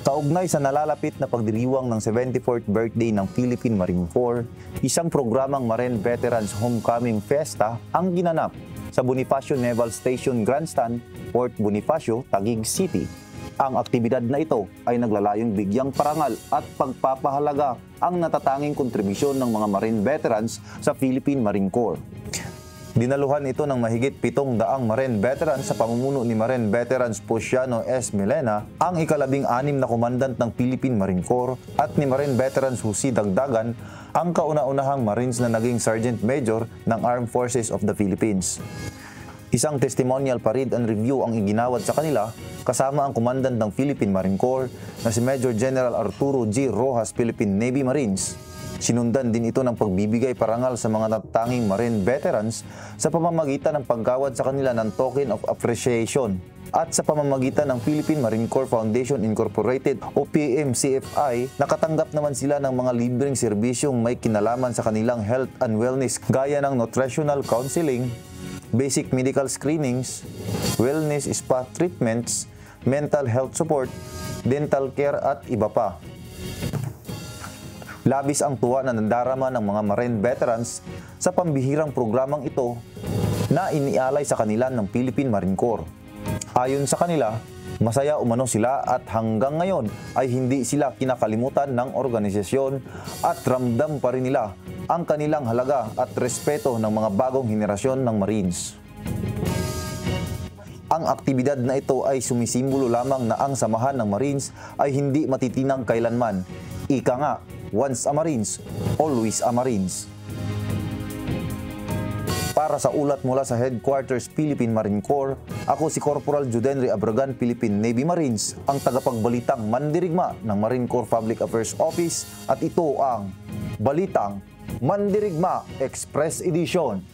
Kaugnay sa nalalapit na pagdiriwang ng 74th birthday ng Philippine Marine Corps, isang programang Marine Veterans Homecoming Fiesta ang ginanap sa Bonifacio Naval Station Grandstand, Port Bonifacio, Taguig City. Ang aktibidad na ito ay naglalayong bigyang parangal at pagpapahalaga ang natatanging kontribusyon ng mga Marine Veterans sa Philippine Marine Corps. Dinaluhan ito ng mahigit 700 Marine Veterans sa pamumuno ni Marine Veterans Pusiano S. Milena, ang ika-16 na komandant ng Philippine Marine Corps, at ni Marine Veterans Jose Dagdagan, ang kauna-unahang Marines na naging Sergeant Major ng Armed Forces of the Philippines. Isang testimonial parade and review ang iginawad sa kanila kasama ang komandant ng Philippine Marine Corps na si Major General Arturo G. Rojas, Philippine Navy Marines. Sinundan din ito ng pagbibigay parangal sa mga natatanging Marine Veterans sa pamamagitan ng paggawad sa kanila ng Token of Appreciation at sa pamamagitan ng Philippine Marine Corps Foundation Incorporated o PMCFI. Nakatanggap naman sila ng mga libreng serbisyong may kinalaman sa kanilang health and wellness gaya ng nutritional counseling, basic medical screenings, wellness spa treatments, mental health support, dental care at iba pa. Labis ang tuwa na nandarama ng mga Marine Veterans sa pambihirang programang ito na inialay sa kanila ng Philippine Marine Corps. Ayon sa kanila, masaya umano sila at hanggang ngayon ay hindi sila kinakalimutan ng organisasyon at ramdam pa rin nila ang kanilang halaga at respeto ng mga bagong henerasyon ng Marines. Ang aktibidad na ito ay sumisimbolo lamang na ang samahan ng Marines ay hindi matitinang kailanman. Ika nga, once a Marines, always a Marines. Para sa ulat mula sa Headquarters Philippine Marine Corps, ako si Corporal Judenry Abragan, Philippine Navy Marines, ang tagapagbalitang mandirigma ng Marine Corps Public Affairs Office, at ito ang Balitang Mandirigma Express Edition.